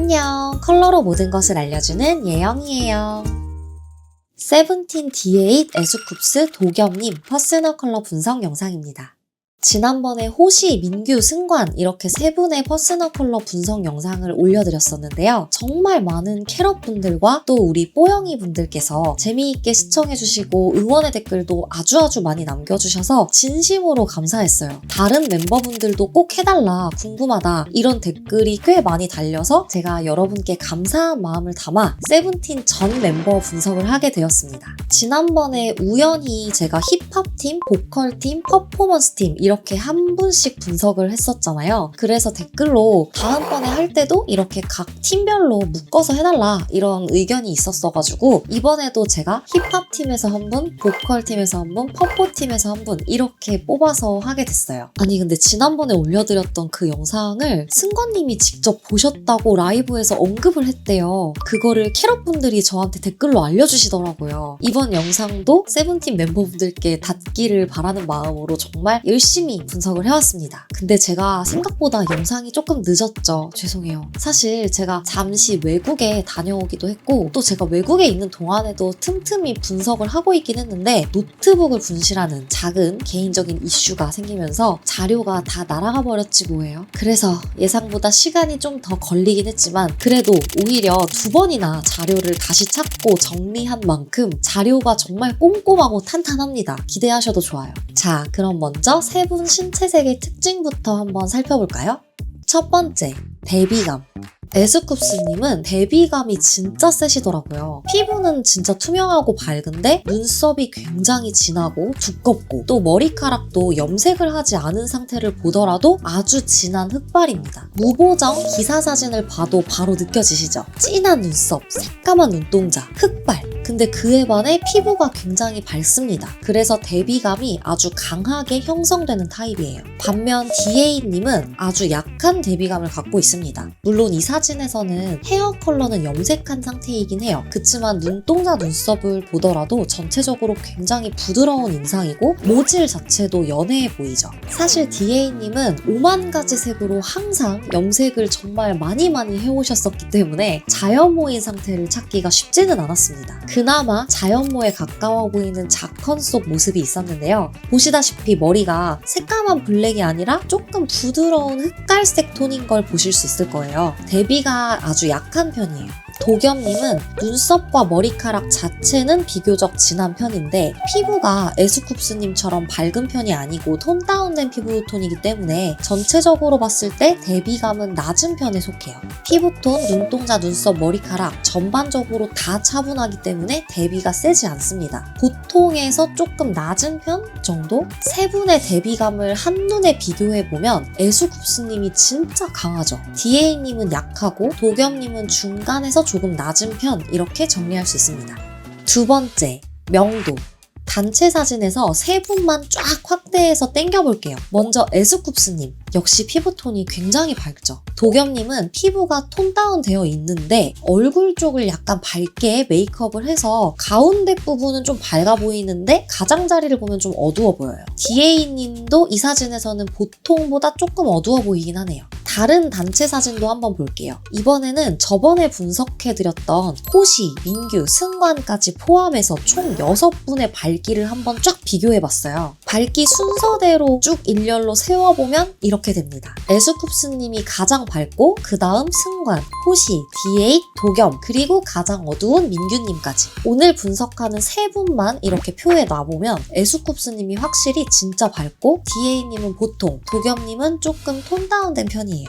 안녕, 컬러로 모든 것을 알려주는 예영이에요. 세븐틴 D8 에스쿱스 도겸님 퍼스널 컬러 분석 영상입니다. 지난번에 호시, 민규, 승관 이렇게 세 분의 퍼스널 컬러 분석 영상을 올려드렸었는데요. 정말 많은 캐럿분들과 또 우리 뽀영이 분들께서 재미있게 시청해주시고 응원의 댓글도 아주 많이 남겨주셔서 진심으로 감사했어요. 다른 멤버분들도 꼭 해달라, 궁금하다 이런 댓글이 꽤 많이 달려서 제가 여러분께 감사한 마음을 담아 세븐틴 전 멤버 분석을 하게 되었습니다. 지난번에 우연히 제가 힙합팀, 보컬팀, 퍼포먼스팀 이렇게 한 분씩 분석을 했었잖아요. 그래서 댓글로 다음번에 할 때도 이렇게 각 팀별로 묶어서 해달라 이런 의견이 있었어가지고 이번에도 제가 힙합팀에서 한 분, 보컬팀에서 한 분, 퍼포팀에서 한 분 이렇게 뽑아서 하게 됐어요. 아니 근데 지난번에 올려드렸던 그 영상을 승관님이 직접 보셨다고 라이브에서 언급을 했대요. 그거를 캐럿분들이 저한테 댓글로 알려주시더라고요. 이번 영상도 세븐틴 멤버분들께 닿기를 바라는 마음으로 정말 열심히 분석을 해왔습니다. 근데 제가 생각보다 영상이 조금 늦었죠. 죄송해요. 사실 제가 잠시 외국에 다녀오기도 했고 또 제가 외국에 있는 동안에도 틈틈이 분석을 하고 있긴 했는데 노트북을 분실하는 작은 개인적인 이슈가 생기면서 자료가 다 날아가 버렸지 뭐예요. 그래서 예상보다 시간이 좀 더 걸리긴 했지만 그래도 오히려 2번이나 자료를 다시 찾고 정리한 만큼 자료가 정말 꼼꼼하고 탄탄합니다. 기대하셔도 좋아요. 자, 그럼 먼저 세 분 신체색의 특징부터 한번 살펴볼까요? 첫 번째, 대비감. 에스쿱스님은 대비감이 진짜 세시더라고요. 피부는 진짜 투명하고 밝은데 눈썹이 굉장히 진하고 두껍고 또 머리카락도 염색을 하지 않은 상태를 보더라도 아주 진한 흑발입니다. 무보정 기사 사진을 봐도 바로 느껴지시죠? 진한 눈썹, 새까만 눈동자, 흑발. 근데 그에 반해 피부가 굉장히 밝습니다. 그래서 대비감이 아주 강하게 형성되는 타입이에요. 반면 D8님은 아주 약한 대비감을 갖고 있습니다. 물론 이 사진에서는 헤어 컬러는 염색한 상태이긴 해요. 그치만 눈동자 눈썹을 보더라도 전체적으로 굉장히 부드러운 인상이고 모질 자체도 연해해 보이죠. 사실 D8님은 5만 가지 색으로 항상 염색을 정말 많이 해오셨었기 때문에 자연모인 상태를 찾기가 쉽지는 않았습니다. 그나마 자연모에 가까워 보이는 자컨 속 모습이 있었는데요. 보시다시피 머리가 새까만 블랙이 아니라 조금 부드러운 흑갈색 톤인 걸 보실 수 있을 거예요. 대비가 아주 약한 편이에요. 도겸님은 눈썹과 머리카락 자체는 비교적 진한 편인데 피부가 에스쿱스님처럼 밝은 편이 아니고 톤 다운된 피부톤이기 때문에 전체적으로 봤을 때 대비감은 낮은 편에 속해요. 피부톤, 눈동자, 눈썹, 머리카락 전반적으로 다 차분하기 때문에 대비가 세지 않습니다. 보통에서 조금 낮은 편 정도? 세 분의 대비감을 한눈에 비교해보면 에스쿱스님이 진짜 강하죠. D8님은 약하고 도겸님은 중간에서 조금 낮은 편 이렇게 정리할 수 있습니다. 두 번째, 명도. 단체 사진에서 세 분만 쫙 확대해서 땡겨볼게요. 먼저 에스쿱스님, 역시 피부톤이 굉장히 밝죠. 도겸님은 피부가 톤 다운 되어 있는데 얼굴 쪽을 약간 밝게 메이크업을 해서 가운데 부분은 좀 밝아 보이는데 가장자리를 보면 좀 어두워 보여요. D8님도 이 사진에서는 보통보다 조금 어두워 보이긴 하네요. 다른 단체 사진도 한번 볼게요. 이번에는 저번에 분석해드렸던 호시, 민규, 승관까지 포함해서 총 6분의 밝기를 한번 쫙 비교해봤어요. 밝기 순서대로 쭉 일렬로 세워보면 이렇게 됩니다. 에스쿱스님이 가장 밝고 그 다음 승관, 호시, D8, 도겸 그리고 가장 어두운 민규님까지 오늘 분석하는 세 분만 이렇게 표에 놔보면 에스쿱스님이 확실히 진짜 밝고 D8님은 보통, 도겸님은 조금 톤 다운된 편이에요.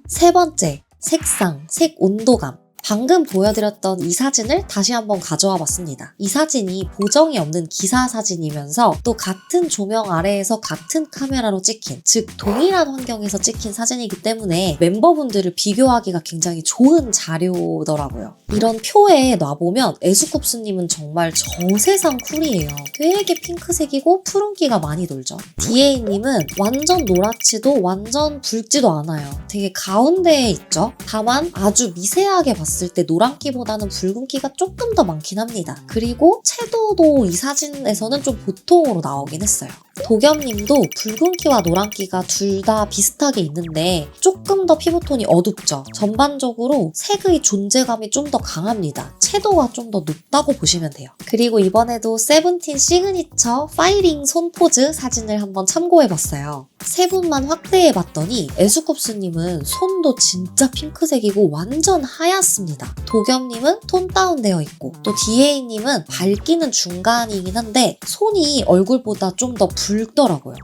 세 번째, 색상, 색 온도감. 방금 보여드렸던 이 사진을 다시 한번 가져와 봤습니다. 이 사진이 보정이 없는 기사 사진이면서 또 같은 조명 아래에서 같은 카메라로 찍힌, 즉 동일한 환경에서 찍힌 사진이기 때문에 멤버분들을 비교하기가 굉장히 좋은 자료더라고요. 이런 표에 놔보면 에스쿱스님은 정말 저세상 쿨이에요. 되게 핑크색이고 푸른기가 많이 돌죠. D8님은 완전 노랗지도 완전 붉지도 않아요. 되게 가운데에 있죠. 다만 아주 미세하게 봤을 때 노란기보다는 붉은기가 조금 더 많긴 합니다. 그리고 채도도 이 사진에서는 좀 보통으로 나오긴 했어요. 도겸님도 붉은기와 노란기가 둘 다 비슷하게 있는데 조금 더 피부톤이 어둡죠. 전반적으로 색의 존재감이 좀 더 강합니다. 채도가 좀 더 높다고 보시면 돼요. 그리고 이번에도 세븐틴 시그니처 파이링 손 포즈 사진을 한번 참고해봤어요. 세 분만 확대해봤더니 에스쿱스님은 손도 진짜 핑크색이고 완전 하얗습니다. 도겸님은 톤 다운되어 있고 또 DA님은 밝기는 중간이긴 한데 손이 얼굴보다 좀 더 붉더라고요.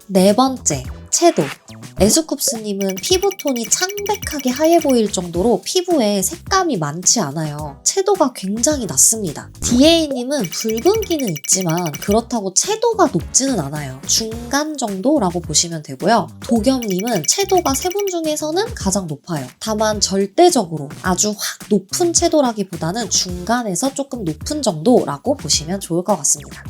네 번째, 채도. 에스쿱스님은 피부톤이 창백하게 하얘 보일 정도로 피부에 색감이 많지 않아요. 채도가 굉장히 낮습니다. DA님은 붉은기는 있지만 그렇다고 채도가 높지는 않아요. 중간 정도라고 보시면 되고요. 도겸님은 채도가 세 분 중에서는 가장 높아요. 다만 절대적으로 아주 확 높은 채도라기보다는 중간에서 조금 높은 정도라고 보시면 좋을 것 같습니다.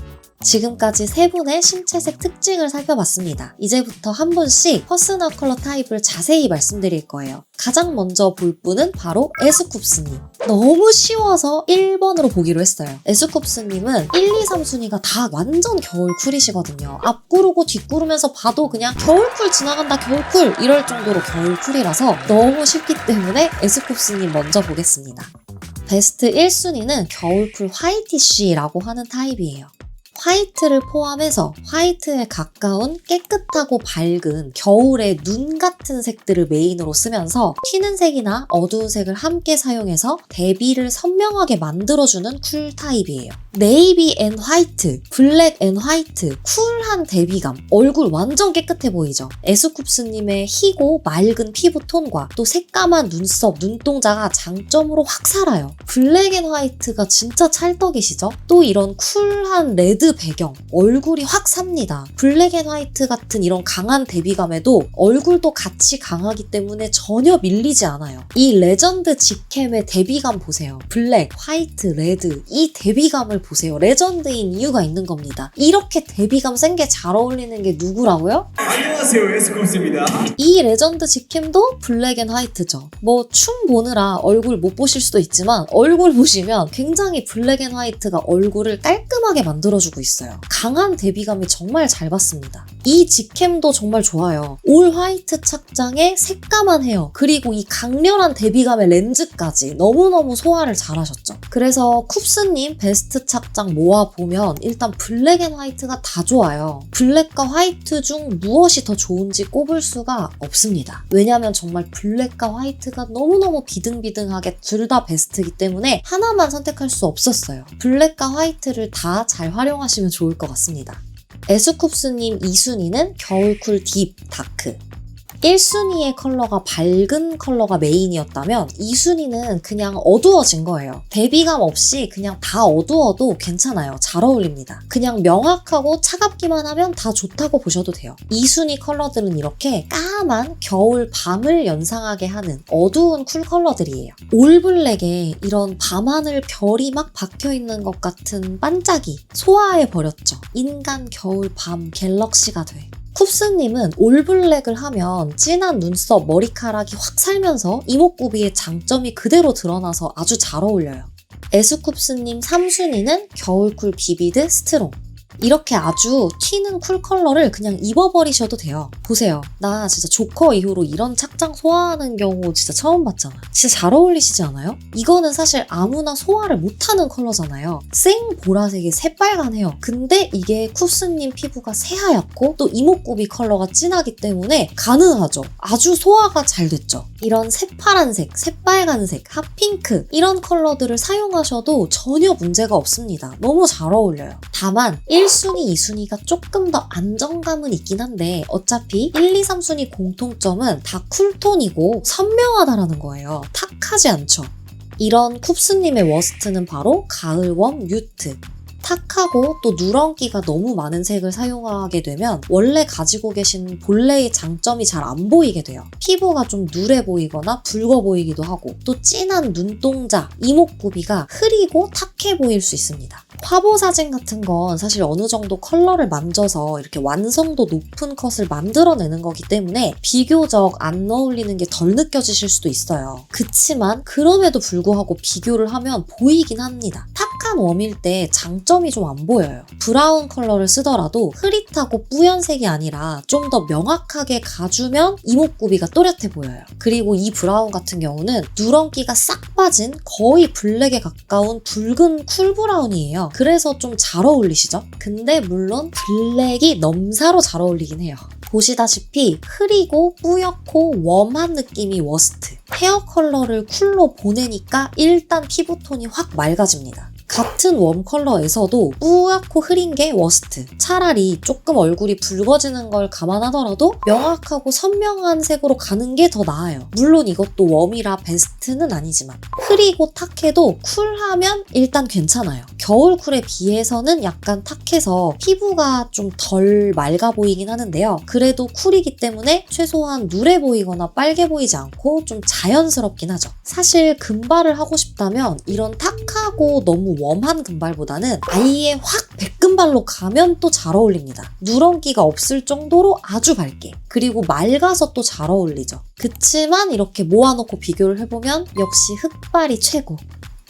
지금까지 세 분의 신체색 특징을 살펴봤습니다. 이제부터 한 분씩 퍼스널 컬러 타입을 자세히 말씀드릴 거예요. 가장 먼저 볼 분은 바로 에스쿱스님. 너무 쉬워서 1번으로 보기로 했어요. 에스쿱스님은 1, 2, 3순위가 다 완전 겨울쿨이시거든요. 앞구르고 뒷구르면서 봐도 그냥 겨울쿨 지나간다 겨울쿨 이럴 정도로 겨울쿨이라서 너무 쉽기 때문에 에스쿱스님 먼저 보겠습니다. 베스트 1순위는 겨울쿨 화이티쉬라고 하는 타입이에요. 화이트를 포함해서 화이트에 가까운 깨끗하고 밝은 겨울의 눈 같은 색들을 메인으로 쓰면서 튀는 색이나 어두운 색을 함께 사용해서 대비를 선명하게 만들어주는 쿨 타입이에요. 네이비 앤 화이트, 블랙 앤 화이트, 쿨한 대비감, 얼굴 완전 깨끗해 보이죠? 에스쿱스님의 희고 맑은 피부톤과 또 새까만 눈썹, 눈동자가 장점으로 확 살아요. 블랙 앤 화이트가 진짜 찰떡이시죠? 또 이런 쿨한 레드 배경, 얼굴이 확 삽니다. 블랙 앤 화이트 같은 이런 강한 대비감에도 얼굴도 같이 강하기 때문에 전혀 밀리지 않아요. 이 레전드 직캠의 대비감 보세요. 블랙, 화이트, 레드 이 대비감을 보세요. 레전드인 이유가 있는 겁니다. 이렇게 대비감 센 게 잘 어울리는 게 누구라고요? 안녕하세요, 에스쿱스입니다. 이 레전드 직캠도 블랙 앤 화이트죠. 뭐 춤 보느라 얼굴 못 보실 수도 있지만 얼굴 보시면 굉장히 블랙 앤 화이트가 얼굴을 깔끔하게 만들어주고 있어요. 강한 대비감이 정말 잘 받습니다. 이 직캠도 정말 좋아요. 올 화이트 착장에 새까만 헤어 그리고 이 강렬한 대비감의 렌즈까지 너무너무 소화를 잘하셨죠. 그래서 쿱스님 베스트 착장 모아보면 일단 블랙 앤 화이트가 다 좋아요. 블랙과 화이트 중 무엇이 더 좋은지 꼽을 수가 없습니다. 왜냐면 정말 블랙과 화이트가 너무너무 비등비등하게 둘 다 베스트이기 때문에 하나만 선택할 수 없었어요. 블랙과 화이트를 다 잘 활용하시면 좋을 것 같습니다. 에스쿱스님 2순위는 겨울쿨 딥 다크. 1순위의 컬러가 밝은 컬러가 메인이었다면 2순위는 그냥 어두워진 거예요. 대비감 없이 그냥 다 어두워도 괜찮아요. 잘 어울립니다. 그냥 명확하고 차갑기만 하면 다 좋다고 보셔도 돼요. 2순위 컬러들은 이렇게 까만 겨울 밤을 연상하게 하는 어두운 쿨 컬러들이에요. 올블랙에 이런 밤하늘 별이 막 박혀있는 것 같은 반짝이 소화해버렸죠. 인간 겨울 밤 갤럭시가 돼. 쿱스님은 올블랙을 하면 진한 눈썹, 머리카락이 확 살면서 이목구비의 장점이 그대로 드러나서 아주 잘 어울려요. 에스쿱스님 3순위는 겨울쿨 비비드 스트롱. 이렇게 아주 튀는 쿨 컬러를 그냥 입어버리셔도 돼요. 보세요. 나 진짜 조커 이후로 이런 착장 소화하는 경우 진짜 처음 봤잖아. 진짜 잘 어울리시지 않아요? 이거는 사실 아무나 소화를 못하는 컬러잖아요. 생 보라색의 새빨간 헤어. 근데 이게 쿱스님 피부가 새하얗고 또 이목구비 컬러가 진하기 때문에 가능하죠. 아주 소화가 잘 됐죠. 이런 새파란색, 새빨간색, 핫핑크 이런 컬러들을 사용하셔도 전혀 문제가 없습니다. 너무 잘 어울려요. 다만 1순위, 2순위가 조금 더 안정감은 있긴 한데 어차피 1, 2, 3순위 공통점은 다 쿨톤이고 선명하다라는 거예요. 탁하지 않죠. 이런 쿱스님의 워스트는 바로 가을웜 뮤트. 탁하고 또 누런기가 너무 많은 색을 사용하게 되면 원래 가지고 계신 본래의 장점이 잘 안 보이게 돼요. 피부가 좀 누래 보이거나 붉어 보이기도 하고 또 진한 눈동자, 이목구비가 흐리고 탁해 보일 수 있습니다. 화보 사진 같은 건 사실 어느 정도 컬러를 만져서 이렇게 완성도 높은 컷을 만들어내는 거기 때문에 비교적 안 어울리는 게 덜 느껴지실 수도 있어요. 그치만 그럼에도 불구하고 비교를 하면 보이긴 합니다. 탁한 웜일 때 장점이 좀 안 보여요. 브라운 컬러를 쓰더라도 흐릿하고 뿌연색이 아니라 좀 더 명확하게 가주면 이목구비가 또렷해 보여요. 그리고 이 브라운 같은 경우는 누런기가 싹 빠진 거의 블랙에 가까운 붉은 쿨 브라운이에요. 그래서 좀 잘 어울리시죠? 근데 물론 블랙이 넘사로 잘 어울리긴 해요. 보시다시피 흐리고 뿌옇고 웜한 느낌이 워스트. 헤어 컬러를 쿨로 보내니까 일단 피부톤이 확 맑아집니다. 같은 웜 컬러에서도 뿌옇고 흐린 게 워스트. 차라리 조금 얼굴이 붉어지는 걸 감안하더라도 명확하고 선명한 색으로 가는 게 더 나아요. 물론 이것도 웜이라 베스트는 아니지만 흐리고 탁해도 쿨하면 일단 괜찮아요. 겨울 쿨에 비해서는 약간 탁해서 피부가 좀 덜 맑아 보이긴 하는데요. 그래도 쿨이기 때문에 최소한 누래 보이거나 빨개 보이지 않고 좀 자연스럽긴 하죠. 사실 금발을 하고 싶다면 이런 탁하고 너무 웜한 금발보다는 아예 확 백금발로 가면 또 잘 어울립니다. 누런기가 없을 정도로 아주 밝게. 그리고 맑아서 또 잘 어울리죠. 그치만 이렇게 모아놓고 비교를 해보면 역시 흑발이 최고.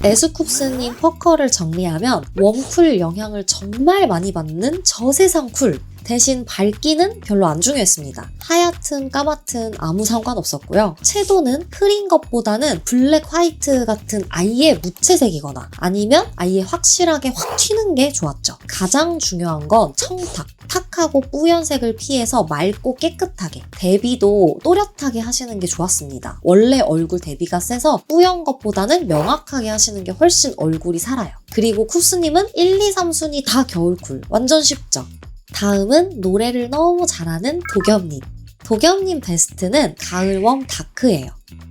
에스쿱스님 퍼커를 정리하면 웜쿨 영향을 정말 많이 받는 저세상 쿨. 대신 밝기는 별로 안 중요했습니다. 하얗든 까맣든 아무 상관없었고요. 채도는 흐린 것보다는 블랙 화이트 같은 아예 무채색이거나 아니면 아예 확실하게 확 튀는 게 좋았죠. 가장 중요한 건 청탁. 탁하고 뿌연색을 피해서 맑고 깨끗하게, 대비도 또렷하게 하시는 게 좋았습니다. 원래 얼굴 대비가 세서 뿌연 것보다는 명확하게 하시는 게 훨씬 얼굴이 살아요. 그리고 쿱스님은 1, 2, 3순위 다 겨울쿨. 완전 쉽죠? 다음은 노래를 너무 잘하는 도겸님. 도겸님 베스트는 가을 웜 다크예요.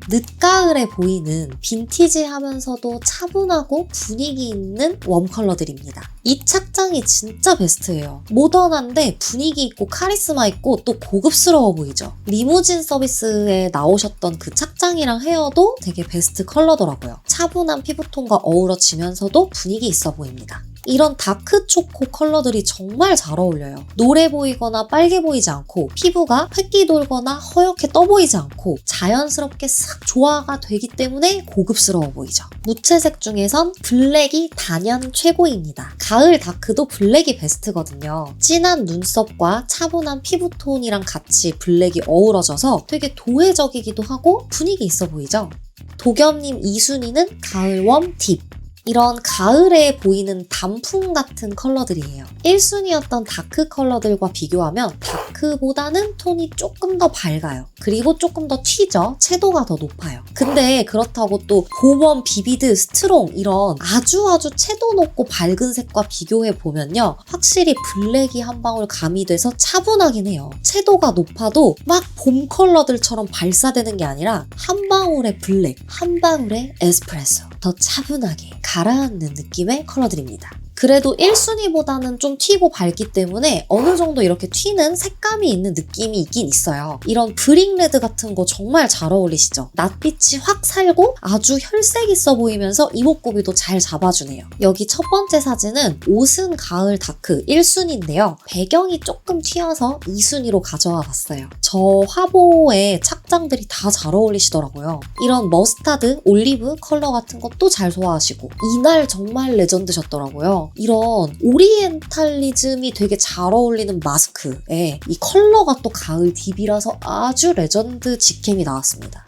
늦가을에 보이는 빈티지하면서도 차분하고 분위기 있는 웜 컬러들입니다. 이 착장이 진짜 베스트예요. 모던한데 분위기 있고 카리스마 있고 또 고급스러워 보이죠. 리무진 서비스에 나오셨던 그 착장이랑 헤어도 되게 베스트 컬러더라고요. 차분한 피부톤과 어우러지면서도 분위기 있어 보입니다. 이런 다크 초코 컬러들이 정말 잘 어울려요. 노래 보이거나 빨개 보이지 않고 피부가 획기 돌거나 허옇게 떠 보이지 않고 자연스럽게 싹 조화가 되기 때문에 고급스러워 보이죠. 무채색 중에선 블랙이 단연 최고입니다. 가을 다크도 블랙이 베스트거든요. 진한 눈썹과 차분한 피부톤이랑 같이 블랙이 어우러져서 되게 도회적이기도 하고 분위기 있어 보이죠. 도겸님 2순위는 가을 웜 딥. 이런 가을에 보이는 단풍 같은 컬러들이에요. 1순위였던 다크 컬러들과 비교하면 다크보다는 톤이 조금 더 밝아요. 그리고 조금 더 튀죠. 채도가 더 높아요. 근데 그렇다고 또 봄웜, 비비드, 스트롱 이런 아주 채도 높고 밝은 색과 비교해보면요. 확실히 블랙이 한 방울 가미돼서 차분하긴 해요. 채도가 높아도 막 봄 컬러들처럼 발사되는 게 아니라 한 방울의 블랙, 한 방울의 에스프레소. 더 차분하게 가라앉는 느낌의 컬러들입니다. 그래도 1순위보다는 좀 튀고 밝기 때문에 어느 정도 이렇게 튀는 색감이 있는 느낌이 있긴 있어요. 이런 브릭 레드 같은 거 정말 잘 어울리시죠? 낯빛이 확 살고 아주 혈색 있어 보이면서 이목구비도 잘 잡아주네요. 여기 첫 번째 사진은 옷은 가을 다크 1순위인데요. 배경이 조금 튀어서 2순위로 가져와 봤어요. 저 화보에 착장들이 다 잘 어울리시더라고요. 이런 머스타드, 올리브 컬러 같은 것도 잘 소화하시고 이날 정말 레전드셨더라고요. 이런 오리엔탈리즘이 되게 잘 어울리는 마스크에 이 컬러가 또 가을 딥이라서 아주 레전드 직캠이 나왔습니다.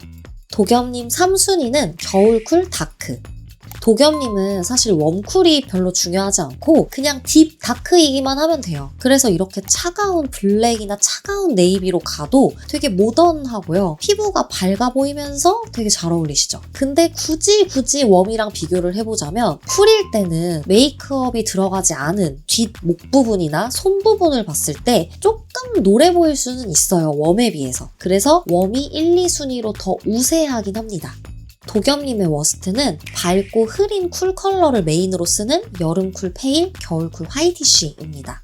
도겸님 3순위는 겨울쿨 다크. 도겸님은 사실 웜쿨이 별로 중요하지 않고 그냥 딥 다크이기만 하면 돼요. 그래서 이렇게 차가운 블랙이나 차가운 네이비로 가도 되게 모던하고요. 피부가 밝아 보이면서 되게 잘 어울리시죠. 근데 굳이 웜이랑 비교를 해보자면 쿨일 때는 메이크업이 들어가지 않은 뒷목 부분이나 손 부분을 봤을 때 조금 노래 보일 수는 있어요. 웜에 비해서. 그래서 웜이 1, 2순위로 더 우세하긴 합니다. 도겸님의 워스트는 밝고 흐린 쿨 컬러를 메인으로 쓰는 여름 쿨 페일, 겨울 쿨 화이티쉬입니다.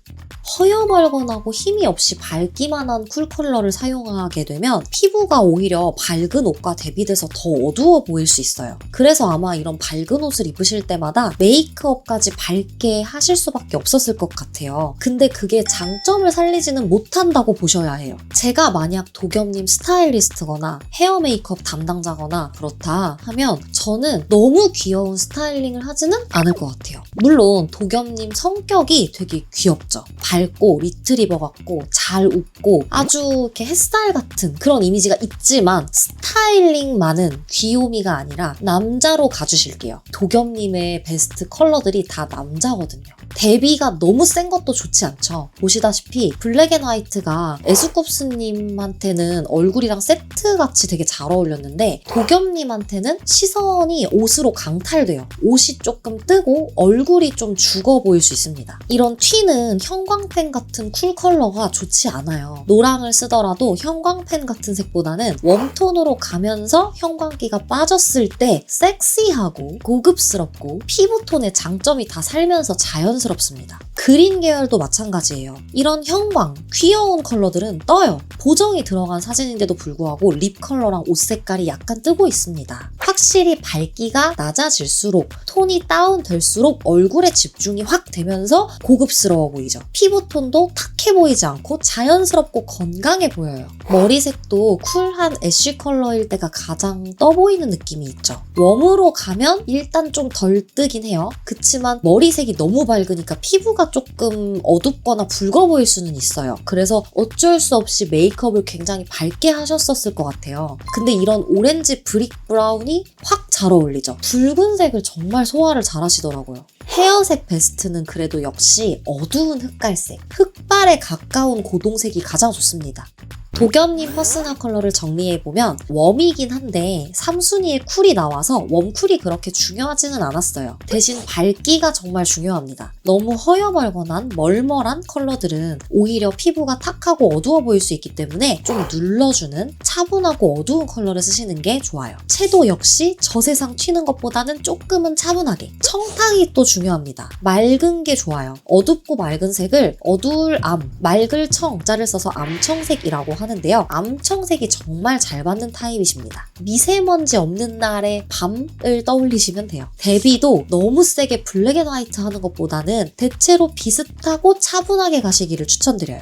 허여멀건하고 힘이 없이 밝기만 한 쿨 컬러를 사용하게 되면 피부가 오히려 밝은 옷과 대비돼서 더 어두워 보일 수 있어요. 그래서 아마 이런 밝은 옷을 입으실 때마다 메이크업까지 밝게 하실 수밖에 없었을 것 같아요. 근데 그게 장점을 살리지는 못한다고 보셔야 해요. 제가 만약 도겸님 스타일리스트거나 헤어 메이크업 담당자거나 그렇다 하면 저는 너무 귀여운 스타일링을 하지는 않을 것 같아요. 물론 도겸님 성격이 되게 귀엽죠. 밝고 리트리버 같고 잘 웃고 아주 이렇게 햇살 같은 그런 이미지가 있지만 스타일링만은 귀요미가 아니라 남자로 가주실게요. 도겸님의 베스트 컬러들이 다 남자거든요. 대비가 너무 센 것도 좋지 않죠. 보시다시피 블랙 앤 화이트가 에스쿱스님한테는 얼굴이랑 세트같이 되게 잘 어울렸는데 도겸님한테는 시선이 옷으로 강탈돼요. 옷이 조금 뜨고 얼굴이 좀 죽어 보일 수 있습니다. 이런 튀는 형광펜 같은 쿨 컬러가 좋지 않아요. 노랑을 쓰더라도 형광펜 같은 색보다는 웜톤으로 가면서 형광기가 빠졌을 때 섹시하고 고급스럽고 피부톤의 장점이 다 살면서 자연스럽습니다. 그린 계열도 마찬가지예요. 이런 형광, 귀여운 컬러들은 떠요. 보정이 들어간 사진인데도 불구하고 립 컬러랑 옷 색깔이 약간 뜨고 있습니다. 확실히 밝기가 낮아질수록 톤이 다운될수록 얼굴에 집중이 확 되면서 고급스러워 보이죠. 피부톤도 탁해 보이지 않고 자연스럽고 건강해 보여요. 머리색도 쿨한 애쉬 컬러일 때가 가장 떠 보이는 느낌이 있죠. 웜으로 가면 일단 좀 덜 뜨긴 해요. 그치만 머리색이 너무 밝으니까 피부가 조금 어둡거나 붉어 보일 수는 있어요. 그래서 어쩔 수 없이 메이크업을 굉장히 밝게 하셨었을 것 같아요. 근데 이런 오렌지 브릭 브라운이 확 잘 어울리죠. 붉은색을 정말 소화를 잘 하시더라고요. 헤어색 베스트는 그래도 역시 어두운 흑갈색, 흑발에 가까운 고동색이 가장 좋습니다. 도겸님 퍼스널 컬러를 정리해보면 웜이긴 한데 3순위에 쿨이 나와서 웜쿨이 그렇게 중요하지는 않았어요. 대신 밝기가 정말 중요합니다. 너무 허여멀건한 멀멀한 컬러들은 오히려 피부가 탁하고 어두워 보일 수 있기 때문에 좀 눌러주는 차분하고 어두운 컬러를 쓰시는 게 좋아요. 채도 역시 저세상 튀는 것보다는 조금은 차분하게. 청탕이 또 중요합니다. 맑은 게 좋아요. 어둡고 맑은 색을 어두울 암, 맑을 청자를 써서 암청색이라고 하는데요. 암청색이 정말 잘 받는 타입이십니다. 미세먼지 없는 날의 밤을 떠올리시면 돼요. 대비도 너무 세게 블랙 앤 화이트 하는 것보다는 대체로 비슷하고 차분하게 가시기를 추천드려요.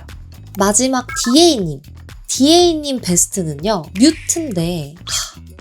마지막 DA님. DA님 베스트는요. 뮤트인데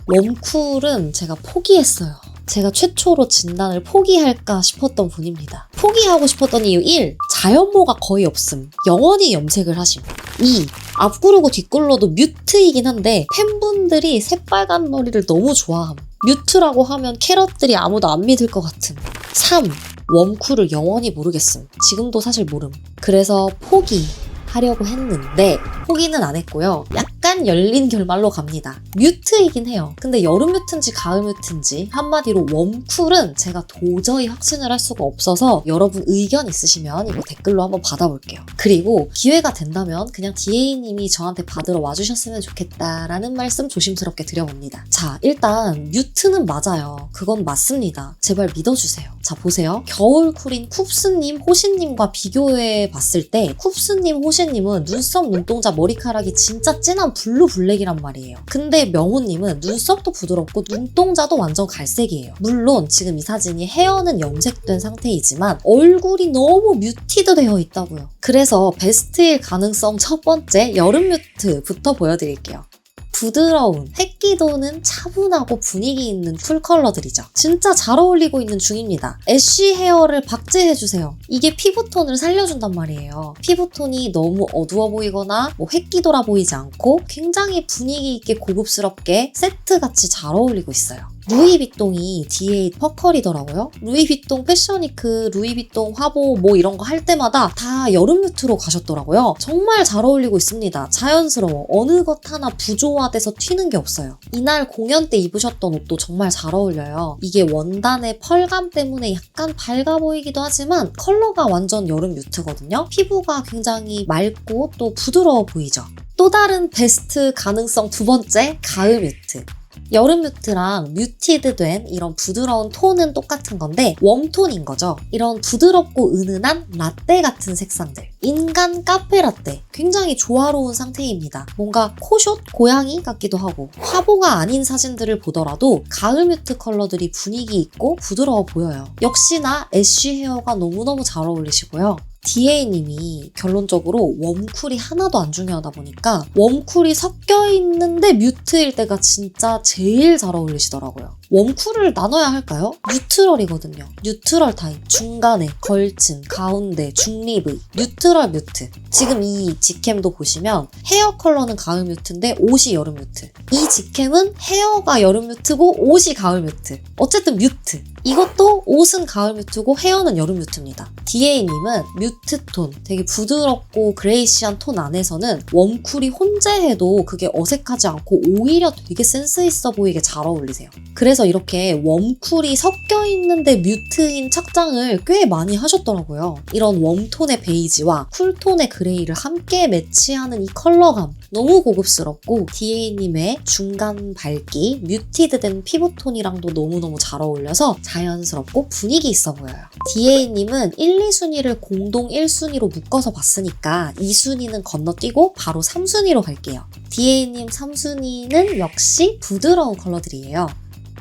웜쿨은 제가 포기했어요. 제가 최초로 진단을 포기할까 싶었던 분입니다. 포기하고 싶었던 이유 1. 자연모가 거의 없음. 영원히 염색을 하심. 2. 앞구르고 뒷골로도 뮤트이긴 한데 팬분들이 새빨간 머리를 너무 좋아함. 뮤트라고 하면 캐럿들이 아무도 안 믿을 것 같음. 3. 웜쿨을 영원히 모르겠음. 지금도 사실 모름. 그래서 포기하려고 했는데 포기는 안 했고요. 약간 열린 결말로 갑니다. 뮤트이긴 해요. 근데 여름 뮤트인지 가을 뮤트인지 한마디로 웜쿨은 제가 도저히 확신을 할 수가 없어서 여러분 의견 있으시면 이거 댓글로 한번 받아볼게요. 그리고 기회가 된다면 그냥 DA님이 저한테 받으러 와주셨으면 좋겠다라는 말씀 조심스럽게 드려봅니다. 자, 일단 뮤트는 맞아요. 그건 맞습니다. 제발 믿어주세요. 자, 보세요. 겨울쿨인 쿱스님, 호시님과 비교해 봤을 때 쿱스님, 호시님은 눈썹, 눈동자, 머리카락이 진짜 진한 블루 블랙이란 말이에요. 근데 명호님은 눈썹도 부드럽고 눈동자도 완전 갈색이에요. 물론 지금 이 사진이 헤어는 염색된 상태이지만 얼굴이 너무 뮤티드 되어 있다고요. 그래서 베스트일 가능성 첫 번째 여름 뮤트부터 보여드릴게요. 부드러운, 햇기도는 차분하고 분위기 있는 쿨 컬러들이죠. 진짜 잘 어울리고 있는 중입니다. 애쉬 헤어를 박제해주세요. 이게 피부톤을 살려준단 말이에요. 피부톤이 너무 어두워 보이거나 햇기돌아 보이지 않고 굉장히 분위기 있게 고급스럽게 세트같이 잘 어울리고 있어요. 루이비통이 D8 퍼컬이더라고요. 루이비통 패션위크, 루이비통 화보 뭐 이런 거 할 때마다 다 여름 뮤트로 가셨더라고요. 정말 잘 어울리고 있습니다. 자연스러워. 어느 것 하나 부조화돼서 튀는 게 없어요. 이날 공연 때 입으셨던 옷도 정말 잘 어울려요. 이게 원단의 펄감 때문에 약간 밝아 보이기도 하지만 컬러가 완전 여름 뮤트거든요. 피부가 굉장히 맑고 또 부드러워 보이죠. 또 다른 베스트 가능성 두 번째, 가을 뮤트. 여름 뮤트랑 뮤티드 된 이런 부드러운 톤은 똑같은 건데 웜톤인 거죠. 이런 부드럽고 은은한 라떼 같은 색상들. 인간 카페 라떼. 굉장히 조화로운 상태입니다. 뭔가 코숏? 고양이 같기도 하고 화보가 아닌 사진들을 보더라도 가을 뮤트 컬러들이 분위기 있고 부드러워 보여요. 역시나 애쉬 헤어가 너무너무 잘 어울리시고요. DA님이 결론적으로 웜쿨이 하나도 안 중요하다 보니까 웜쿨이 섞여 있는데 뮤트일 때가 진짜 제일 잘 어울리시더라고요. 웜쿨을 나눠야 할까요? 뉴트럴이거든요. 뉴트럴 타입. 중간에, 걸친, 가운데, 중립의 뉴트럴 뮤트. 지금 이 직캠도 보시면 헤어 컬러는 가을 뮤트인데 옷이 여름 뮤트. 이 직캠은 헤어가 여름 뮤트고 옷이 가을 뮤트. 어쨌든 뮤트. 이것도 옷은 가을 뮤트고 헤어는 여름 뮤트입니다. DA님은 뮤트 톤, 되게 부드럽고 그레이시한 톤 안에서는 웜쿨이 혼재해도 그게 어색하지 않고 오히려 되게 센스 있어 보이게 잘 어울리세요. 그래서 이렇게 웜쿨이 섞여 있는데 뮤트인 착장을 꽤 많이 하셨더라고요. 이런 웜톤의 베이지와 쿨톤의 그레이를 함께 매치하는 이 컬러감 너무 고급스럽고 DA님의 중간 밝기, 뮤티드된 피부톤이랑도 너무너무 잘 어울려서 자연스럽고 분위기 있어 보여요. DA님은 1, 2순위를 공동 1순위로 묶어서 봤으니까 2순위는 건너뛰고 바로 3순위로 갈게요. DA님 3순위는 역시 부드러운 컬러들이에요.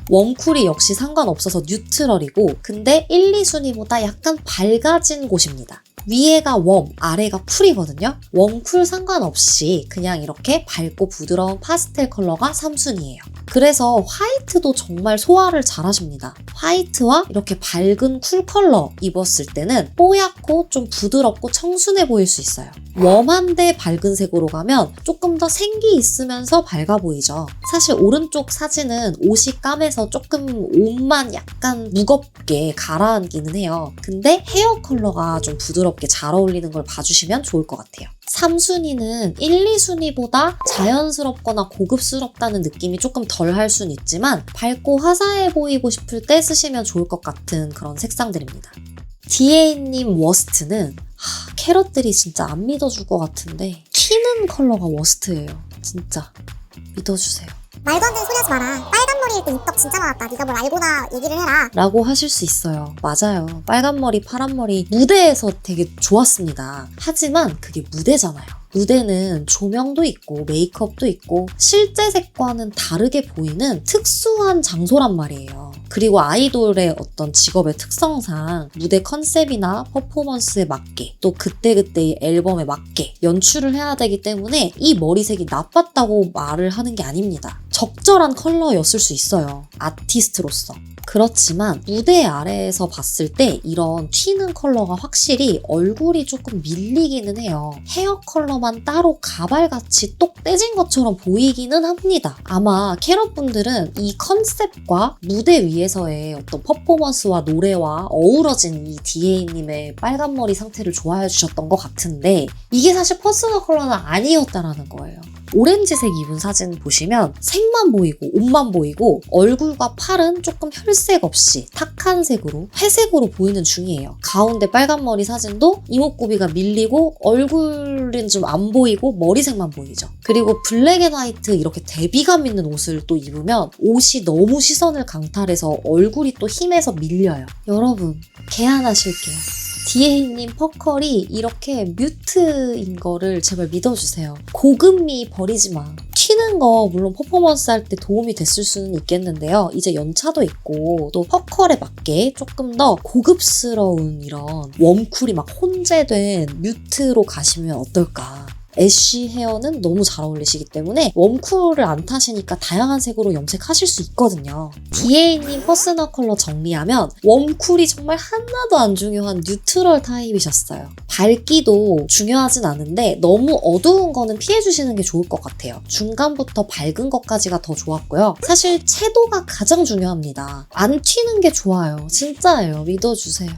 웜쿨이 역시 상관없어서 뉴트럴이고 근데 1, 2순위보다 약간 밝아진 곳입니다. 위에가 웜, 아래가 쿨이거든요. 웜쿨 상관없이 그냥 이렇게 밝고 부드러운 파스텔 컬러가 3순위예요. 그래서 화이트도 정말 소화를 잘 하십니다. 화이트와 이렇게 밝은 쿨 컬러 입었을 때는 뽀얗고 좀 부드럽고 청순해 보일 수 있어요. 웜한데 밝은 색으로 가면 조금 더 생기 있으면서 밝아 보이죠. 사실 오른쪽 사진은 옷이 까매서 조금 옷만 약간 무겁게 가라앉기는 해요. 근데 헤어 컬러가 좀 부드럽게 잘 어울리는 걸 봐주시면 좋을 것 같아요. 3순위는 1, 2순위보다 자연스럽거나 고급스럽다는 느낌이 조금 덜 할 수는 있지만 밝고 화사해 보이고 싶을 때 쓰시면 좋을 것 같은 그런 색상들입니다. DA님 워스트는 캐럿들이 진짜 안 믿어줄 것 같은데 튀는 컬러가 워스트예요. 진짜 믿어주세요. 말도 안 되는 소리 하지 마라. 빨간 머리일 때 입덕 진짜 많았다. 네가 뭘 알고나 얘기를 해라. 라고 하실 수 있어요. 맞아요. 빨간 머리, 파란 머리 무대에서 되게 좋았습니다. 하지만 그게 무대잖아요. 무대는 조명도 있고 메이크업도 있고 실제 색과는 다르게 보이는 특수한 장소란 말이에요. 그리고 아이돌의 어떤 직업의 특성상 무대 컨셉이나 퍼포먼스에 맞게 또 그때그때의 앨범에 맞게 연출을 해야 되기 때문에 이 머리색이 나빴다고 말을 하는 게 아닙니다. 적절한 컬러였을 수 있어요. 아티스트로서. 그렇지만 무대 아래에서 봤을 때 이런 튀는 컬러가 확실히 얼굴이 조금 밀리기는 해요. 헤어 컬러만 따로 가발같이 똑 떼진 것처럼 보이기는 합니다. 아마 캐럿분들은 이 컨셉과 무대 위에서의 어떤 퍼포먼스와 노래와 어우러진 이 DA님의 빨간 머리 상태를 좋아해 주셨던 것 같은데 이게 사실 퍼스널 컬러는 아니었다라는 거예요. 오렌지색 입은 사진 보시면 색만 보이고 옷만 보이고 얼굴과 팔은 조금 혈색 없이 탁한 색으로 회색으로 보이는 중이에요. 가운데 빨간 머리 사진도 이목구비가 밀리고 얼굴은 좀 안 보이고 머리색만 보이죠. 그리고 블랙 앤 화이트 이렇게 대비감 있는 옷을 또 입으면 옷이 너무 시선을 강탈해서 얼굴이 또 힘에서 밀려요. 여러분 개안하실게요. DA님 퍼컬이 이렇게 뮤트인 거를 제발 믿어주세요. 고급미 버리지 마. 튀는 거 물론 퍼포먼스 할 때 도움이 됐을 수는 있겠는데요. 이제 연차도 있고 또 퍼컬에 맞게 조금 더 고급스러운 이런 웜쿨이 막 혼재된 뮤트로 가시면 어떨까. 애쉬 헤어는 너무 잘 어울리시기 때문에 웜쿨을 안 타시니까 다양한 색으로 염색하실 수 있거든요. DA님 퍼스널 컬러 정리하면 웜쿨이 정말 하나도 안 중요한 뉴트럴 타입이셨어요. 밝기도 중요하진 않은데 너무 어두운 거는 피해주시는 게 좋을 것 같아요. 중간부터 밝은 것까지가 더 좋았고요. 사실 채도가 가장 중요합니다. 안 튀는 게 좋아요. 진짜예요. 믿어주세요.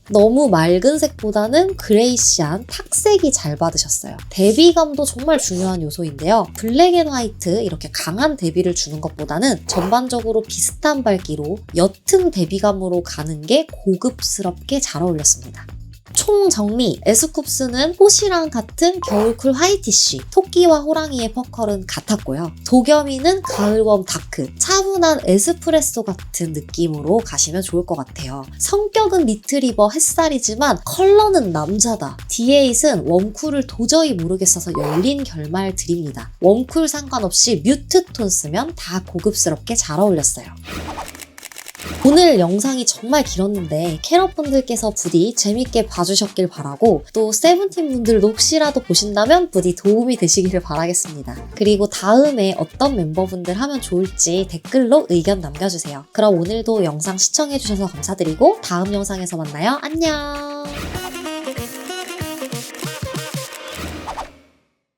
너무 맑은 색보다는 그레이시한 탁색이 잘 받으셨어요. 대비감도 정말 중요한 요소인데요. 블랙 앤 화이트 이렇게 강한 대비를 주는 것보다는 전반적으로 비슷한 밝기로 옅은 대비감으로 가는 게 고급스럽게 잘 어울렸습니다. 총정리, 에스쿱스는 호시랑 같은 겨울쿨 화이티쉬, 토끼와 호랑이의 퍼컬은 같았고요. 도겸이는 가을웜 다크, 차분한 에스프레소 같은 느낌으로 가시면 좋을 것 같아요. 성격은 리트리버 햇살이지만 컬러는 남자다. D8은 웜쿨을 도저히 모르겠어서 열린 결말 드립니다. 웜쿨 상관없이 뮤트 톤 쓰면 다 고급스럽게 잘 어울렸어요. 오늘 영상이 정말 길었는데 캐럿분들께서 부디 재밌게 봐주셨길 바라고, 또 세븐틴 분들도 혹시라도 보신다면 부디 도움이 되시기를 바라겠습니다. 그리고 다음에 어떤 멤버분들 하면 좋을지 댓글로 의견 남겨주세요. 그럼 오늘도 영상 시청해주셔서 감사드리고 다음 영상에서 만나요. 안녕!